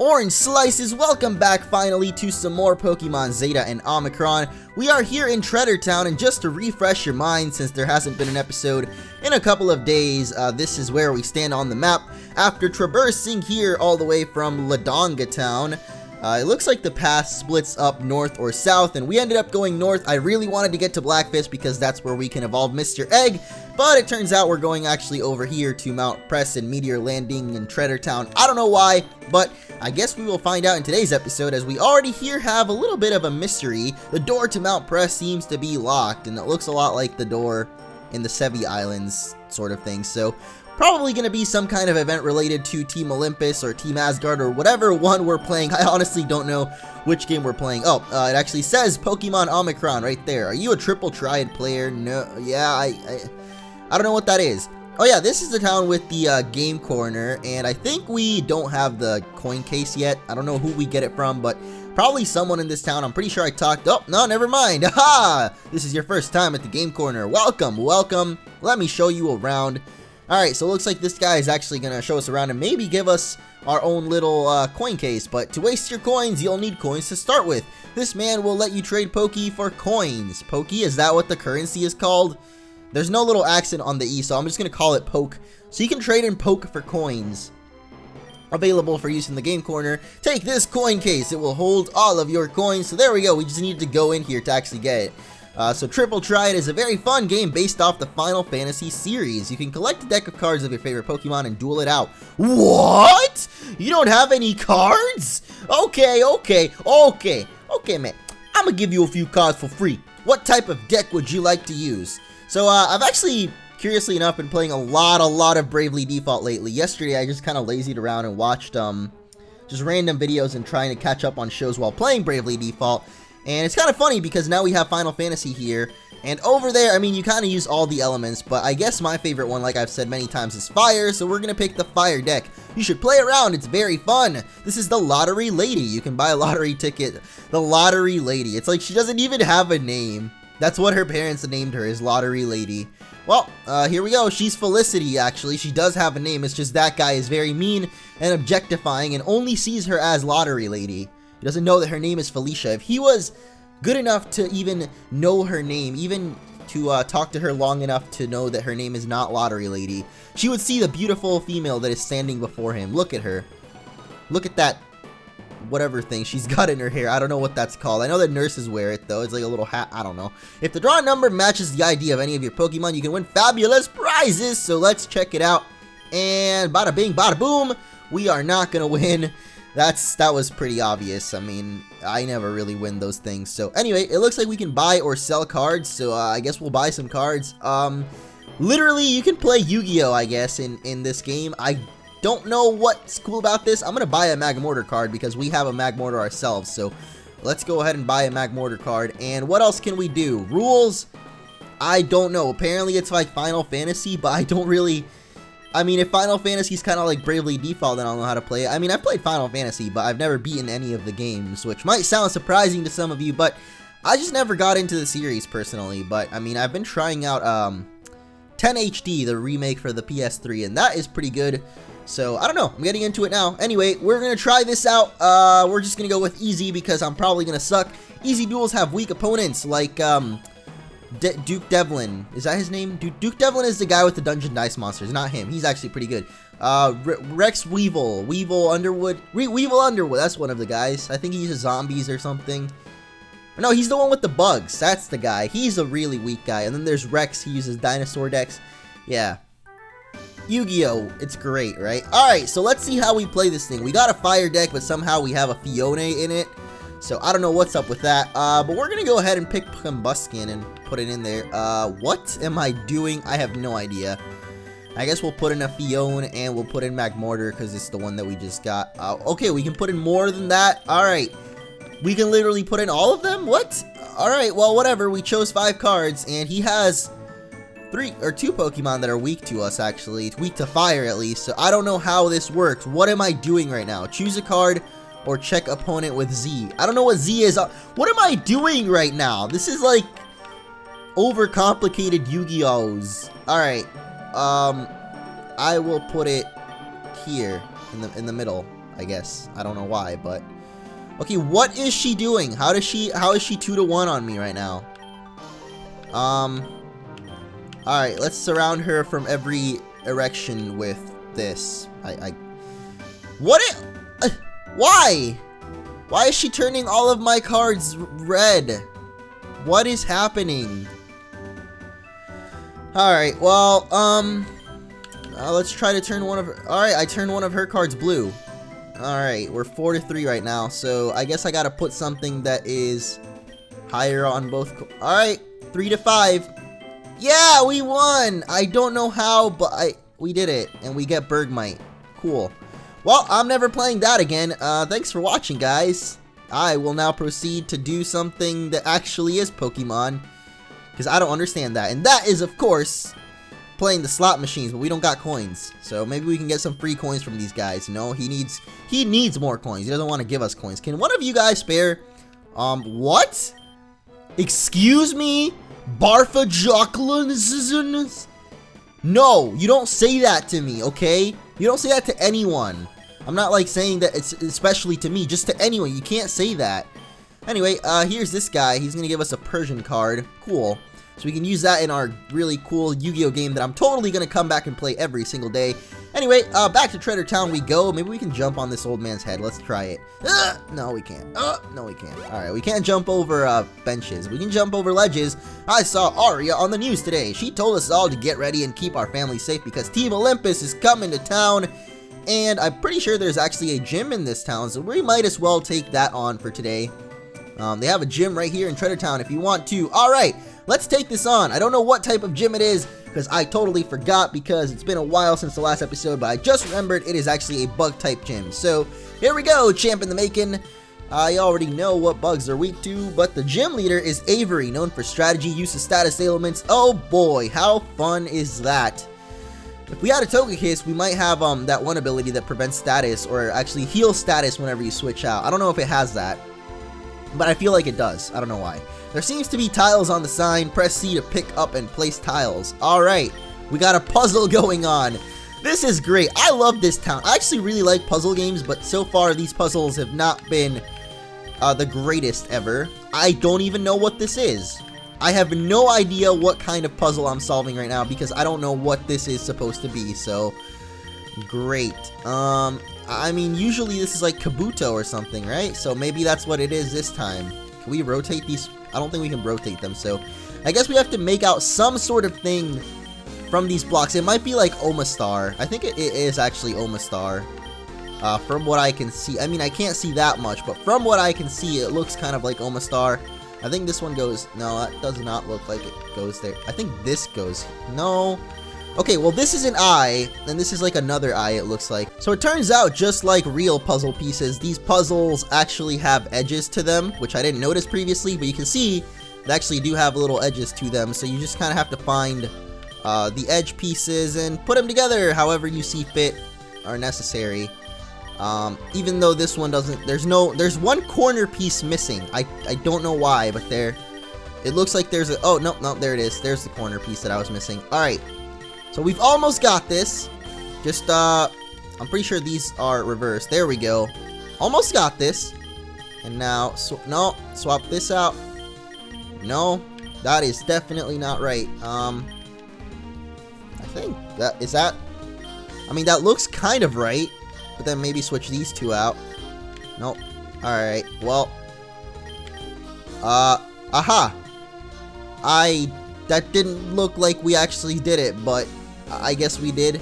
Orange Slices, welcome back finally to some more Pokemon Zeta and Omicron. We are here in Treasure Town, and just to refresh your mind, since there hasn't been an episode in a couple of days, this is where we stand on the map. After traversing here all the way from Ladonga Town, it looks like the path splits up north or south, and we ended up going north. I really wanted to get to Blackfish because that's where we can evolve Mr. Egg, but it turns out we're going actually over here to Mount Preston, Meteor Landing, in Treasure Town. I don't know why, but I guess we will find out in today's episode, as we already here have a little bit of a mystery. The door to Mount Press seems to be locked, and it looks a lot like the door in the Sevi Islands sort of thing, so probably going to be some kind of event related to Team Olympus or Team Asgard or whatever one we're playing. I honestly don't know which game we're playing. Oh, it actually says Pokemon Omicron right there. Are you a triple triad player? No, yeah, I don't know what that is. Oh yeah, this is the town with the game corner, and I think we don't have the coin case yet. I don't know who we get it from, but probably someone in this town. I'm pretty sure I talked. Oh, no, never mind. Aha! This is your first time at the game corner. Welcome, welcome. Let me show you around. Alright, so it looks like this guy is actually going to show us around and maybe give us our own little coin case. But to waste your coins, you'll need coins to start with. This man will let you trade Poke for coins. Poke, is that what the currency is called? There's no little accent on the E, so I'm just going to call it Poke. So you can trade in Poke for coins. Available for use in the game corner. Take this coin case. It will hold all of your coins. So there we go. We just need to go in here to actually get it. So Triple Triad is a very fun game based off the Final Fantasy series. You can collect a deck of cards of your favorite Pokemon and duel it out. What? You don't have any cards? Okay, man. I'm gonna give you a few cards for free. What type of deck would you like to use? So, I've actually, curiously enough, been playing a lot of Bravely Default lately. Yesterday, I just kind of lazied around and watched, just random videos and trying to catch up on shows while playing Bravely Default. And it's kind of funny because now we have Final Fantasy here, and over there, I mean, you kind of use all the elements, but I guess my favorite one, like I've said many times, is Fire, so we're going to pick the Fire deck. You should play around, it's very fun. This is the Lottery Lady. You can buy a lottery ticket. The Lottery Lady. It's like she doesn't even have a name. That's what her parents named her, is Lottery Lady. Well, here we go. She's Felicity, actually. She does have a name. It's just that guy is very mean and objectifying and only sees her as Lottery Lady. He doesn't know that her name is Felicia. If he was good enough to even know her name, even to talk to her long enough to know that her name is not Lottery Lady, she would see the beautiful female that is standing before him. Look at her. Look at that whatever thing she's got in her hair. I don't know what that's called. I know that nurses wear it, though. It's like a little hat. I don't know. If the draw number matches the ID of any of your Pokemon, you can win fabulous prizes. So let's check it out. And bada bing, bada boom. We are not going to win. That was pretty obvious. I mean, I never really win those things. So anyway, it looks like we can buy or sell cards. So I guess we'll buy some cards. Literally, you can play Yu-Gi-Oh, I guess, in this game. I don't know what's cool about this. I'm going to buy a Magmortar card because we have a Magmortar ourselves. So let's go ahead and buy a Magmortar card. And what else can we do? Rules? I don't know. Apparently, it's like Final Fantasy, but I don't really... I mean, if Final Fantasy is kind of like Bravely Default, then I'll know how to play it. I mean, I've played Final Fantasy, but I've never beaten any of the games, which might sound surprising to some of you, but I just never got into the series personally. But, I mean, I've been trying out 10 HD, the remake for the PS3, and that is pretty good. So, I don't know. I'm getting into it now. Anyway, we're going to try this out. We're just going to go with easy because I'm probably going to suck. Easy duels have weak opponents, like, Duke Devlin. Is that his name? Duke Devlin is the guy with the Dungeon Dice Monsters, not him. He's actually pretty good. Rex Weevil. Weevil Underwood. Weevil Underwood. That's one of the guys. I think he uses zombies or something. No, he's the one with the bugs. That's the guy. He's a really weak guy. And then there's Rex. He uses dinosaur decks. Yeah. Yu-Gi-Oh! It's great, right? Alright, so let's see how we play this thing. We got a fire deck, but somehow we have a Fiona in it. So I don't know what's up with that. But we're going to go ahead and pick Combuskin and put it in there. What am I doing? I have no idea. I guess we'll put in a Fiona and we'll put in Magmortar because it's the one that we just got. Okay, we can put in more than that. Alright. We can literally put in all of them? What? Alright, well, whatever. We chose 5 cards and he has 2 Pokemon that are weak to us, actually. It's weak to fire, at least. So I don't know how this works. What am I doing right now? Choose a card or check opponent with Z. I don't know what Z is. What am I doing right now? This is like overcomplicated Yu-Gi-Ohs. Alright. I will put it here in the middle. I guess. I don't know why, but... Okay, what is she doing? How is she 2-to-1 on me right now? Alright, let's surround her from every direction with this. Why? Why is she turning all of my cards red? What is happening? Alright, well, let's try to turn one of her... Alright, I turned one of her cards blue. Alright, we're 4-3 right now, so I guess I gotta put something that is higher on both... Alright, 3-5. Yeah, we won! I don't know how, but we did it, and we get Bergmite. Cool. Well, I'm never playing that again. Thanks for watching, guys. I will now proceed to do something that actually is Pokemon, because I don't understand that. And that is, of course, playing the slot machines, but we don't got coins. So maybe we can get some free coins from these guys. No, he needs more coins. He doesn't want to give us coins. Can one of you guys spare? What? Excuse me? Barfa Jocklins? No, you don't say that to me, okay? You don't say that to anyone. I'm not like saying that it's especially to me, just to anyone. You can't say that. Anyway, here's this guy. He's gonna give us a Persian card. Cool. So we can use that in our really cool Yu-Gi-Oh game that I'm totally gonna come back and play every single day. Anyway, back to Treasure Town we go. Maybe we can jump on this old man's head. Let's try it. No, we can't. No, we can't. Alright, we can't jump over benches. We can jump over ledges. I saw Aria on the news today. She told us all to get ready and keep our family safe because Team Olympus is coming to town. And I'm pretty sure there's actually a gym in this town, so we might as well take that on for today. They have a gym right here in Treasure Town if you want to. Alright, let's take this on. I don't know what type of gym it is, because I totally forgot because it's been a while since the last episode, but I just remembered it is actually a bug type gym. So, here we go, champ in the making. I already know what bugs are weak to, but the gym leader is Avery, known for strategy, use of status ailments. Oh boy, how fun is that? If we had a Togekiss, we might have that one ability that prevents status, or actually heals status whenever you switch out. I don't know if it has that, but I feel like it does. I don't know why. There seems to be tiles on the sign. Press C to pick up and place tiles. Alright, we got a puzzle going on. This is great. I love this town. I actually really like puzzle games, but so far these puzzles have not been the greatest ever. I don't even know what this is. I have no idea what kind of puzzle I'm solving right now because I don't know what this is supposed to be, so great. I mean, usually this is like Kabuto or something, right? So maybe that's what it is this time. Can we rotate these? I don't think we can rotate them, so I guess we have to make out some sort of thing from these blocks. It might be like Omastar. I think it is actually Omastar. From what I can see. I mean, I can't see that much, but from what I can see, it looks kind of like Omastar. I think this one goes... No, that does not look like it goes there. I think this goes... No. Okay, well, this is an eye, and this is like another eye, it looks like. So it turns out, just like real puzzle pieces, these puzzles actually have edges to them, which I didn't notice previously, but you can see they actually do have little edges to them, so you just kind of have to find the edge pieces and put them together however you see fit or necessary. Even though this one doesn't, there's one corner piece missing. I don't know why, but it looks like there's a, oh, no, there it is. There's the corner piece that I was missing. Alright, so we've almost got this. Just, I'm pretty sure these are reversed. There we go. Almost got this. And now, no, swap this out. No, that is definitely not right. I think that, I mean, that looks kind of right. But then maybe switch these two out. Nope. Alright, well. Aha! That didn't look like we actually did it, but I guess we did.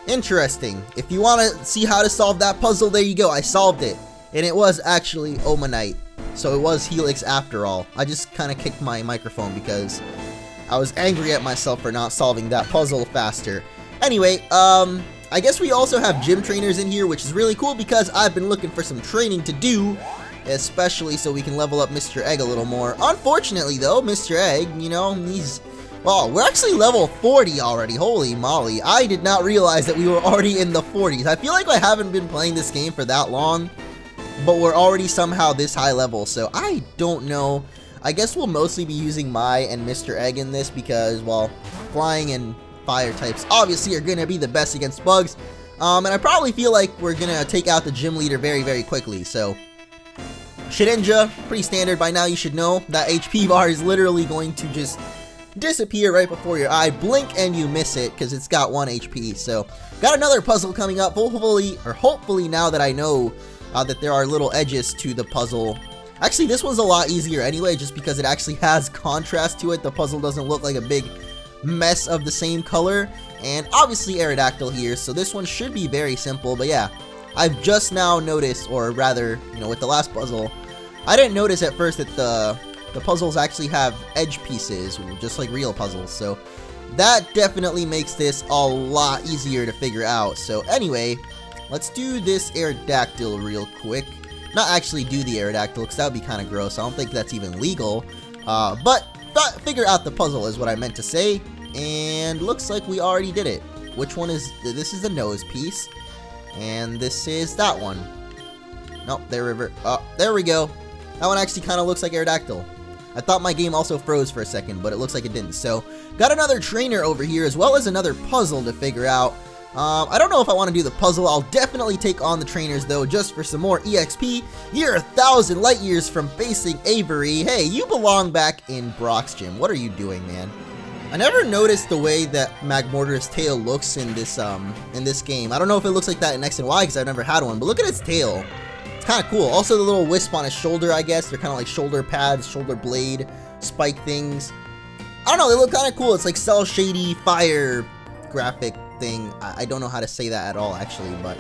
Interesting. If you want to see how to solve that puzzle, there you go. I solved it. And it was actually Omanite. So it was Helix after all. I just kind of kicked my microphone because I was angry at myself for not solving that puzzle faster. Anyway, I guess we also have gym trainers in here, which is really cool because I've been looking for some training to do, especially so we can level up Mr. Egg a little more. Unfortunately, though, Mr. Egg, you know, well, we're actually level 40 already. Holy moly. I did not realize that we were already in the 40s. I feel like I haven't been playing this game for that long, but we're already somehow this high level, so I don't know. I guess we'll mostly be using Mai and Mr. Egg in this because, well, flying and fire types obviously are going to be the best against bugs. And I probably feel like we're gonna take out the gym leader very, very quickly, so... Shedinja, pretty standard by now, you should know. That HP bar is literally going to just disappear right before your eye. Blink and you miss it, because it's got 1 HP, so... Got another puzzle coming up, hopefully now that I know that there are little edges to the puzzle. Actually, this one's a lot easier anyway, just because it actually has contrast to it. The puzzle doesn't look like a big mess of the same color. And obviously Aerodactyl here, so this one should be very simple. But yeah, I've just now noticed, or rather, you know, with the last puzzle, I didn't notice at first that the puzzles actually have edge pieces, just like real puzzles. So that definitely makes this a lot easier to figure out. So anyway, let's do this Aerodactyl real quick. Not actually do the Aerodactyl, because that would be kind of gross. I don't think that's even legal. But figure out the puzzle is what I meant to say. And looks like we already did it. Which one is... This is the nose piece. And this is that one. Nope, there we go. That one actually kind of looks like Aerodactyl. I thought my game also froze for a second, but it looks like it didn't. So, got another trainer over here, as well as another puzzle to figure out. I don't know if I want to do the puzzle. I'll definitely take on the trainers, though, just for some more EXP. You're 1,000 light years from facing Avery. Hey, you belong back in Brock's gym. What are you doing, man? I never noticed the way that Magmortar's tail looks in this game. I don't know if it looks like that in X and Y, because I've never had one, but look at its tail. It's kind of cool. Also, the little wisp on his shoulder, I guess. They're kind of like shoulder pads, shoulder blade, spike things. I don't know, they look kind of cool. It's like cell shady fire graphic thing. I don't know how to say that at all, actually, but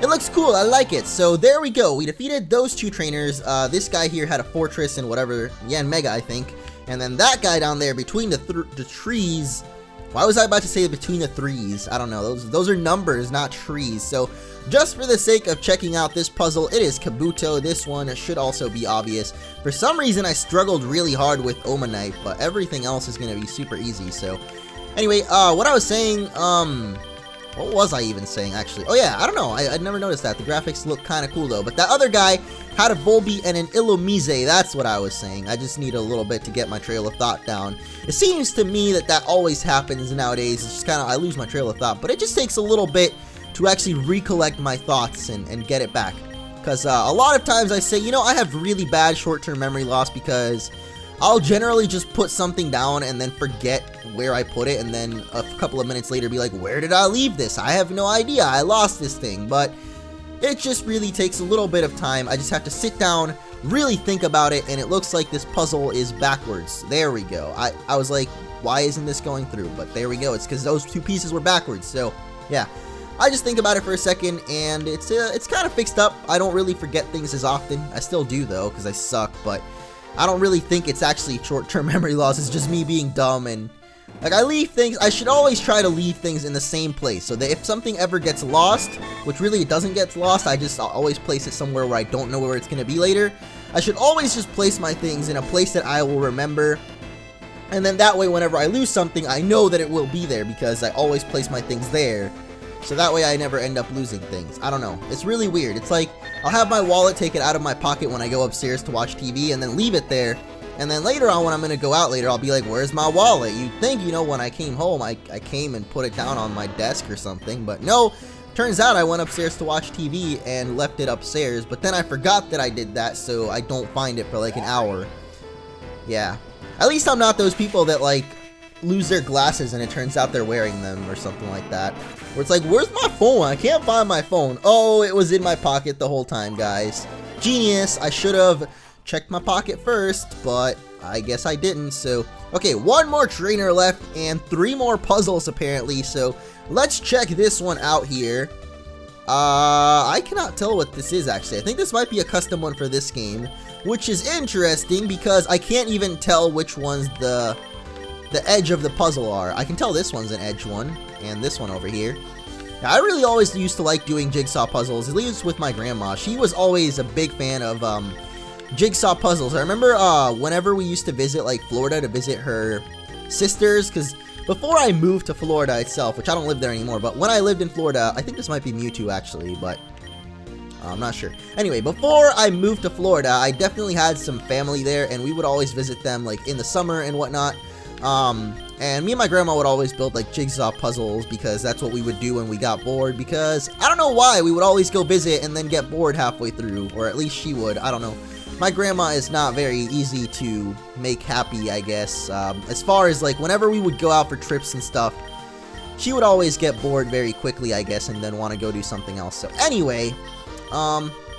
it looks cool. I like it. So there we go. We defeated those two trainers. This guy here had a fortress and whatever, Yanmega, I think. And then that guy down there between the trees. Why was I about to say between the threes? I don't know. Those are numbers, not trees. So just for the sake of checking out this puzzle, it is Kabuto. This one should also be obvious. For some reason, I struggled really hard with Omanite, but everything else is going to be super easy. So anyway, what I was saying, what was I even saying, actually? Oh yeah, I don't know. I'd never noticed that. The graphics look kind of cool, though. But that other guy had a Volbeat and an Illumise. That's what I was saying. I just need a little bit to get my trail of thought down. It seems to me that always happens nowadays. It's just kind of, I lose my trail of thought. But it just takes a little bit to actually recollect my thoughts and get it back. Because a lot of times I say, you know, I have really bad short-term memory loss because I'll generally just put something down and then forget where I put it, and then a couple of minutes later be like, where did I leave this? I have no idea. I lost this thing. But it just really takes a little bit of time. I just have to sit down, really think about it, and it looks like this puzzle is backwards. There we go. I was like, why isn't this going through? But there we go. It's because those two pieces were backwards. So yeah, I just think about it for a second, and it's kind of fixed up. I don't really forget things as often. I still do, though, because I suck, but I don't really think it's actually short-term memory loss. It's just me being dumb, and like, I leave things. I should always try to leave things in the same place so that if something ever gets lost, which really it doesn't get lost, I'll always place it somewhere where I don't know where it's going to be later. I should always just place my things in a place that I will remember, and then that way whenever I lose something, I know that it will be there because I always place my things there. So that way I never end up losing things. I don't know. It's really weird. It's like I'll have my wallet taken out of my pocket when I go upstairs to watch TV and then leave it there. And then later on when I'm going to go out later, I'll be like, where's my wallet? You'd think, you know, when I came home, I came and put it down on my desk or something. But no, turns out I went upstairs to watch TV and left it upstairs. But then I forgot that I did that, so I don't find it for like an hour. Yeah. At least I'm not those people that like lose their glasses and it turns out they're wearing them or something like that. Where it's like, where's my phone? I can't find my phone. Oh, it was in my pocket the whole time, guys. Genius. I should have checked my pocket first, but I guess I didn't. So, okay, one more trainer left and 3 more puzzles apparently. So, let's check this one out here. I cannot tell what this is actually. I think this might be a custom one for this game, which is interesting because I can't even tell which ones the edge of the puzzle are. I can tell this one's an edge one, and this one over here. Now, I really always used to like doing jigsaw puzzles, at least with my grandma. She was always a big fan of jigsaw puzzles. I remember whenever we used to visit like Florida to visit her sisters, because before I moved to Florida itself, which I don't live there anymore, but when I lived in Florida, I think this might be Mewtwo actually, but I'm not sure. Anyway, before I moved to Florida, I definitely had some family there, and we would always visit them like in the summer and whatnot. And me and my grandma would always build like jigsaw puzzles because that's what we would do when we got bored, because I don't know why we would always go visit and then get bored halfway through, or at least she would. I don't know. My grandma is not very easy to make happy, I guess. As far as like whenever we would go out for trips and stuff, she would always get bored very quickly, I guess, and then want to go do something else. So anyway,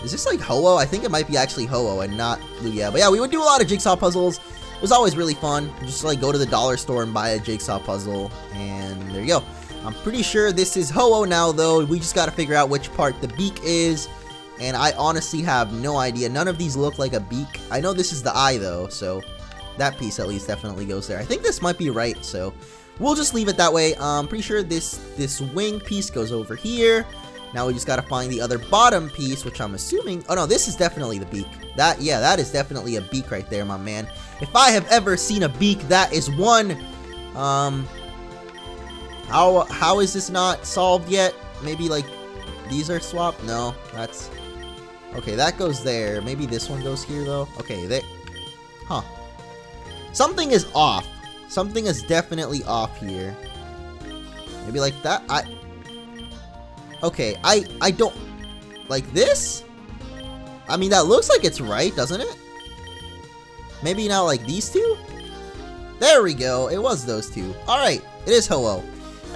is this like Ho-Oh? I think it might be actually Ho-Oh and not Lugia. But yeah, we would do a lot of jigsaw puzzles. It was always really fun. Just like go to the dollar store and buy a jigsaw puzzle, and there you go. I'm pretty sure this is Ho-Oh now, though. We just got to figure out which part the beak is, and I honestly have no idea. None of these look like a beak. I know this is the eye, though, so that piece at least definitely goes there. I think this might be right, so we'll just leave it that way. I'm pretty sure this wing piece goes over here. Now we just gotta find the other bottom piece, which I'm assuming... Oh, no, this is definitely the beak. Yeah, that is definitely a beak right there, my man. If I have ever seen a beak, that is one. How is this not solved yet? Maybe, like, these are swapped? No, that's... Okay, that goes there. Maybe this one goes here, though. Okay, there... Huh. Something is off. Something is definitely off here. Maybe like that? Okay, I don't... Like this? I mean, that looks like it's right, doesn't it? Maybe now like these two? There we go. It was those two. Alright, it is Ho-Oh.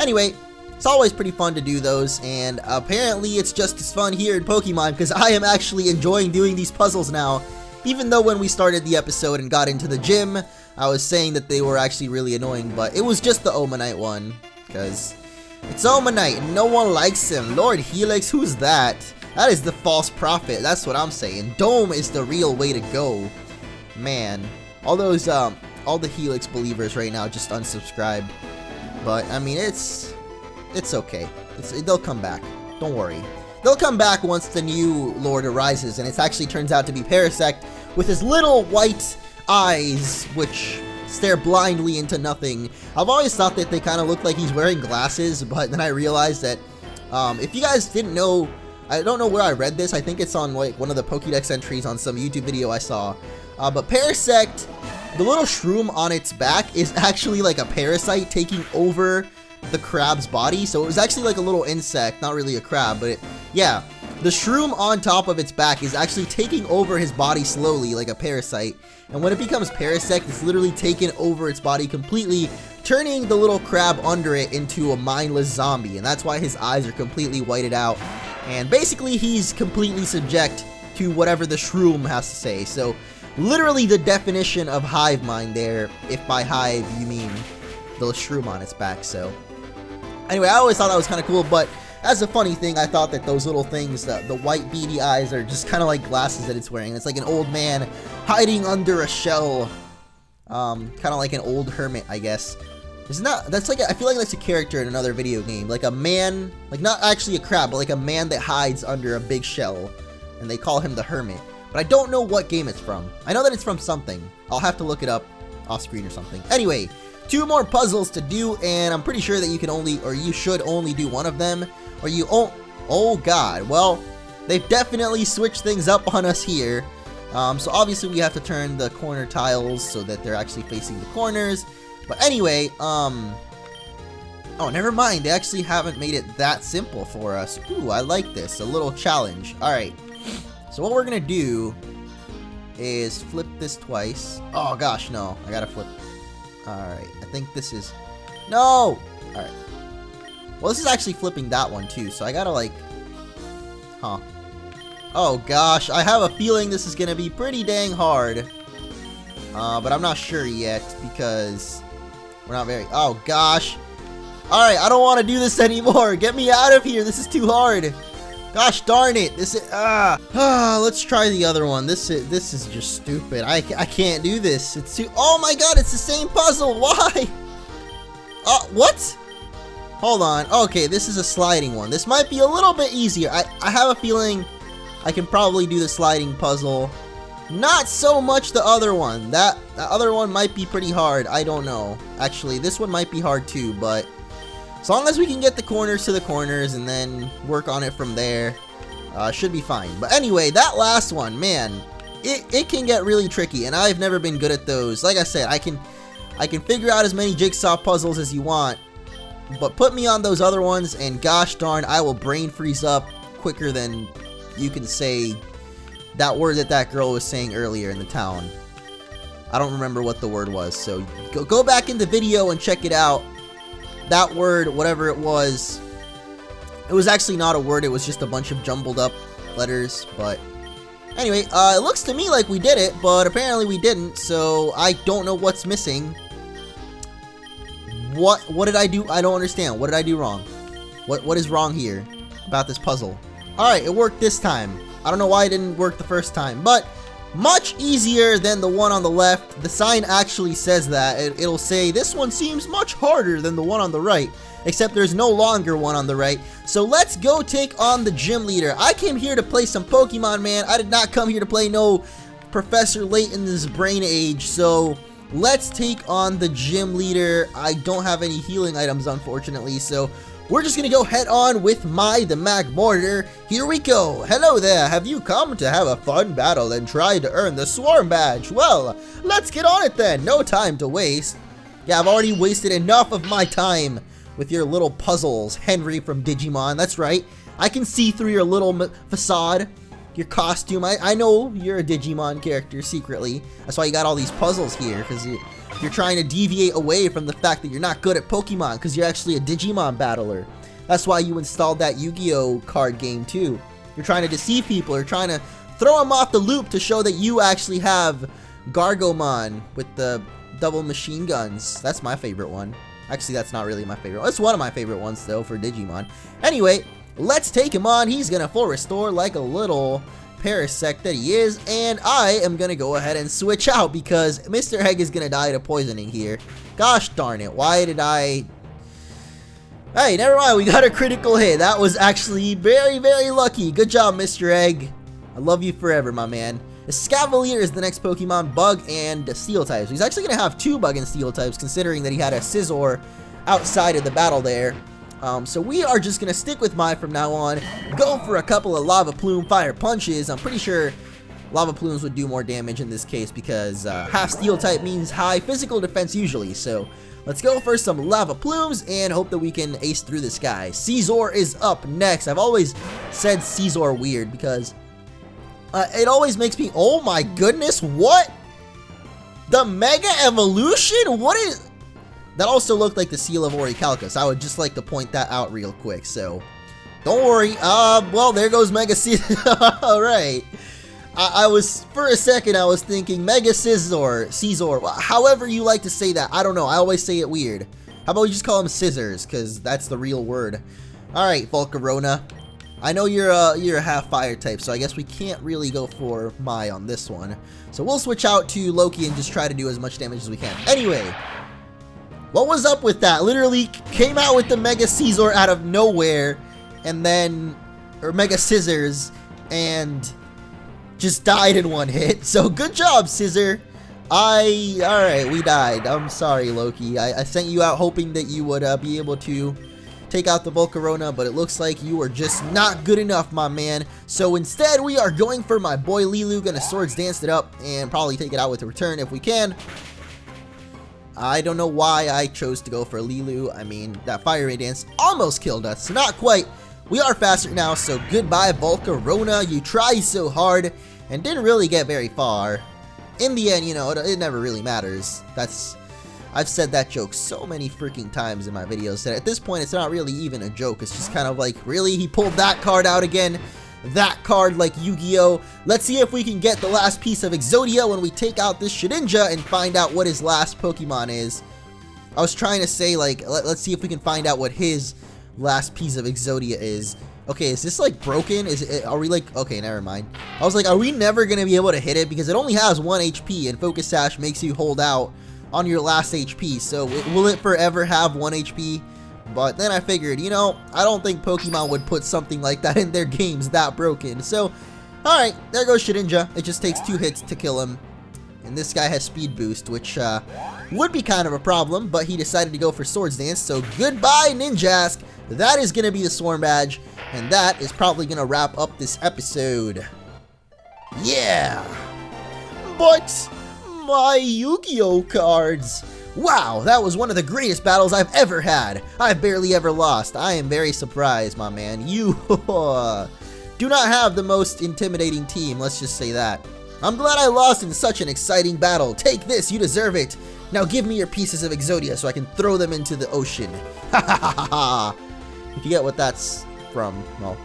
Anyway, it's always pretty fun to do those, and apparently it's just as fun here in Pokemon, because I am actually enjoying doing these puzzles now. Even though when we started the episode and got into the gym, I was saying that they were actually really annoying, but it was just the Omanite one, because... It's Omanite, and no one likes him. Lord Helix, who's that? That is the false prophet, that's what I'm saying. Dome is the real way to go. Man, all those, all the Helix believers right now just unsubscribe. But, I mean, it's okay. They'll come back. Don't worry. They'll come back once the new Lord arises, and it actually turns out to be Parasect with his little white eyes, which... stare blindly into nothing. I've always thought that they kind of look like he's wearing glasses, but then I realized that if you guys didn't know, I don't know where I read this. I think it's on like one of the Pokédex entries on some YouTube video I saw. But Parasect, the little shroom on its back is actually like a parasite taking over the crab's body. So it was actually like a little insect, not really a crab, but yeah. The shroom on top of its back is actually taking over his body slowly like a parasite. And when it becomes Parasect, it's literally taken over its body completely, turning the little crab under it into a mindless zombie. And that's why his eyes are completely whited out. And basically, he's completely subject to whatever the shroom has to say. So, literally the definition of hive mind there, if by hive you mean the shroom on its back. So, anyway, I always thought that was kind of cool, but... As a funny thing, I thought that those little things, the white beady eyes, are just kind of like glasses that it's wearing. It's like an old man hiding under a shell. Kind of like an old hermit, I guess. That's like, I feel like that's a character in another video game. Like a man, like not actually a crab, but like a man that hides under a big shell. And they call him the hermit. But I don't know what game it's from. I know that it's from something. I'll have to look it up off screen or something. Anyway, 2 more puzzles to do, and I'm pretty sure that you can only, or you should only do one of them. Or you oh god, well, they've definitely switched things up on us here. So obviously we have to turn the corner tiles so that they're actually facing the corners. But anyway, oh, never mind, they actually haven't made it that simple for us. Ooh, I like this, a little challenge. Alright, so what we're gonna do is flip this twice. Oh gosh, no, I gotta flip. Alright, I think this is, no! Alright. Well, this is actually flipping that one, too, so I gotta, like... Huh. Oh, gosh, I have a feeling this is gonna be pretty dang hard. But I'm not sure yet, because... We're not very... Oh, gosh. Alright, I don't want to do this anymore. Get me out of here. This is too hard. Gosh darn it. This is... let's try the other one. This is just stupid. I can't do this. It's too... Oh, my God, it's the same puzzle. Why? What? Hold on. Okay, this is a sliding one. This might be a little bit easier. I have a feeling I can probably do the sliding puzzle. Not so much the other one. That other one might be pretty hard. I don't know. Actually, this one might be hard too, but as long as we can get the corners to the corners and then work on it from there, should be fine. But anyway, that last one, man, it can get really tricky, and I've never been good at those. Like I said, I can figure out as many jigsaw puzzles as you want, but put me on those other ones, and gosh darn, I will brain freeze up quicker than you can say that word that girl was saying earlier in the town. I don't remember what the word was, so go back in the video and check it out. That word, whatever it was actually not a word, it was just a bunch of jumbled up letters, but anyway, it looks to me like we did it, but apparently we didn't, so I don't know what's missing. What did I do? I don't understand. What did I do wrong? What is wrong here about this puzzle? Alright, it worked this time. I don't know why it didn't work the first time, but much easier than the one on the left. The sign actually says that. It'll say, this one seems much harder than the one on the right, except there's no longer one on the right. So let's go take on the gym leader. I came here to play some Pokemon, man. I did not come here to play no Professor Layton's brain age, so let's take on the gym leader. I don't have any healing items, unfortunately, so we're just gonna go head on with the Magmortar. Here we go. Hello there. Have you come to have a fun battle and try to earn the Swarm Badge? Well, let's get on it then. No time to waste. Yeah, I've already wasted enough of my time with your little puzzles, Henry from Digimon. That's right. I can see through your little facade, your costume. I know you're a Digimon character secretly. That's why you got all these puzzles here, because you're trying to deviate away from the fact that you're not good at Pokemon, because you're actually a Digimon battler. That's why you installed that Yu-Gi-Oh card game too. You're trying to deceive people. You're trying to throw them off the loop to show that you actually have Gargomon with the double machine guns. That's my favorite one. Actually, that's not really my favorite one. It's one of my favorite ones though for Digimon. Anyway, let's take him on. He's gonna full restore like a little parasect that he is, and I am gonna go ahead and switch out because Mr. Egg is gonna die to poisoning here. Gosh darn it, why did I... Hey, never mind, we got a critical hit. That was actually very, very lucky. Good job, Mr. Egg. I love you forever, my man. The Scavalier is the next Pokemon, Bug and Steel types. He's actually gonna have 2 Bug and Steel types, considering that he had a Scizor outside of the battle there. So we are just gonna stick with from now on, go for a couple of Lava Plume Fire Punches. I'm pretty sure Lava Plumes would do more damage in this case because half Steel type means high physical defense usually. So let's go for some Lava Plumes and hope that we can ace through this guy. Scizor is up next. I've always said Scizor weird because it always makes me, oh my goodness, what? The Mega Evolution? What is... That also looked like the Seal of Orichalcus. I would just like to point that out real quick, so don't worry. Well, there goes Mega Scizor. Alright. I was, for a second, I was thinking Mega Scizor, however you like to say that. I don't know. I always say it weird. How about we just call him Scissors, because that's the real word. Alright, Volcarona. I know you're a half fire type, so I guess we can't really go for Mai on this one. So we'll switch out to Loki and just try to do as much damage as we can. Anyway, what was up with that? Literally came out with the Mega Scizor out of nowhere, and then, or Mega Scissors, and just died in one hit. So good job, Scissor. Alright, we died. I'm sorry, Loki. I sent you out hoping that you would be able to take out the Volcarona, but it looks like you are just not good enough, my man. So instead, we are going for my boy Lilu. Gonna Swords Dance it up and probably take it out with a return if we can. I don't know why I chose to go for Lilu. I mean, that Fire Ray Dance almost killed us. Not quite. We are faster now, so goodbye, Volcarona. You tried so hard and didn't really get very far. In the end, you know, it never really matters. I've said that joke so many freaking times in my videos that at this point it's not really even a joke. It's just kind of like, really? He pulled that card out again? That card like Yu-Gi-Oh! Let's see if we can get the last piece of Exodia when we take out this Shedinja and find out what his last Pokemon is. I was trying to say, like, let's see if we can find out what his last piece of Exodia is. Okay, is this like broken? Are we like, okay, never mind. I was like, are we never gonna be able to hit it? Because it only has 1 HP and Focus Sash makes you hold out on your last HP. So will it forever have 1 HP? But then I figured, you know, I don't think Pokemon would put something like that in their games that broken. So, alright, there goes Shedinja. It just takes 2 hits to kill him. And this guy has Speed Boost, which would be kind of a problem, but he decided to go for Swords Dance. So goodbye, Ninjask. That is going to be the Swarm Badge, and that is probably going to wrap up this episode. Yeah! But my Yu-Gi-Oh cards! Wow, that was one of the greatest battles I've ever had. I've barely ever lost. I am very surprised, my man. You do not have the most intimidating team, let's just say that. I'm glad I lost in such an exciting battle. Take this, you deserve it. Now give me your pieces of Exodia so I can throw them into the ocean. Ha ha ha ha ha. If you get what that's from, well,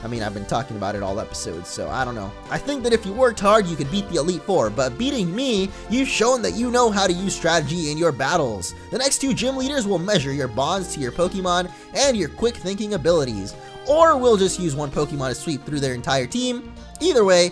I mean, I've been talking about it all episodes, so I don't know. I think that if you worked hard, you could beat the Elite Four, but beating me, you've shown that you know how to use strategy in your battles. The next 2 gym leaders will measure your bonds to your Pokemon and your quick thinking abilities, or we'll just use one Pokemon to sweep through their entire team. Either way,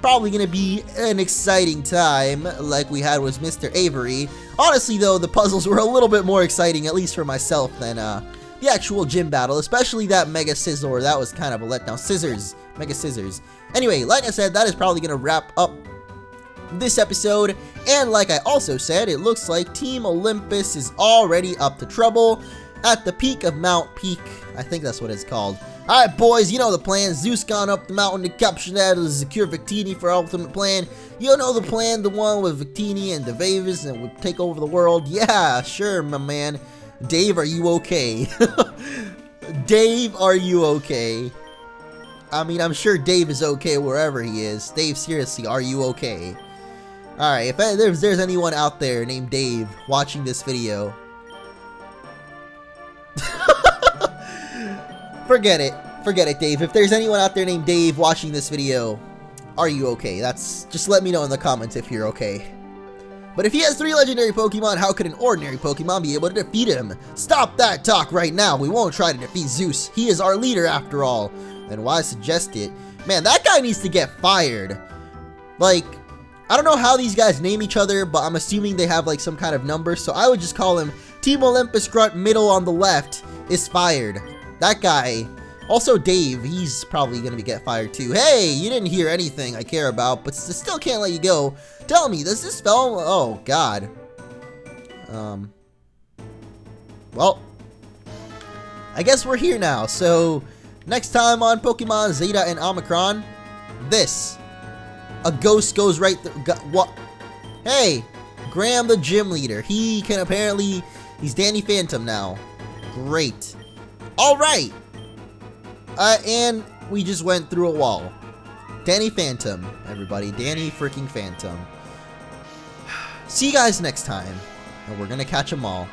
probably gonna be an exciting time like we had with Mr. Avery. Honestly though, the puzzles were a little bit more exciting, at least for myself, than the actual gym battle, especially that Mega Scizor. That was kind of a letdown. Scissors. Mega Scissors. Anyway, like I said, that is probably going to wrap up this episode. And like I also said, it looks like Team Olympus is already up to trouble at the peak of Mount Peak. I think that's what it's called. Alright, boys, you know the plan. Zeus gone up the mountain to capture that to secure Victini for Ultimate Plan. You know the plan, the one with Victini and Devavis and would take over the world. Yeah, sure, my man. Dave, are you okay? Dave, are you okay? I mean, I'm sure Dave is okay wherever he is. Dave, seriously, are you okay? Alright, if there's anyone out there named Dave watching this video, forget it. Forget it, Dave. If there's anyone out there named Dave watching this video, are you okay? Just let me know in the comments if you're okay. But if he has 3 legendary Pokemon, how could an ordinary Pokemon be able to defeat him? Stop that talk right now. We won't try to defeat Zeus. He is our leader after all. And why suggest it? Man, that guy needs to get fired. Like, I don't know how these guys name each other, but I'm assuming they have like some kind of number. So I would just call him Team Olympus Grunt middle on the left is fired. That guy. Also Dave, he's probably going to get fired too. Hey, you didn't hear anything I care about, but still can't let you go. Tell me, does this spell? Oh, God. Well, I guess we're here now. So, next time on Pokemon Zeta and Omicron, this. A ghost goes right through. What? Hey, Graham the gym leader. He can apparently, he's Danny Phantom now. Great. All right. And we just went through a wall. Danny Phantom, everybody. Danny freaking Phantom. See you guys next time. And we're gonna catch them all.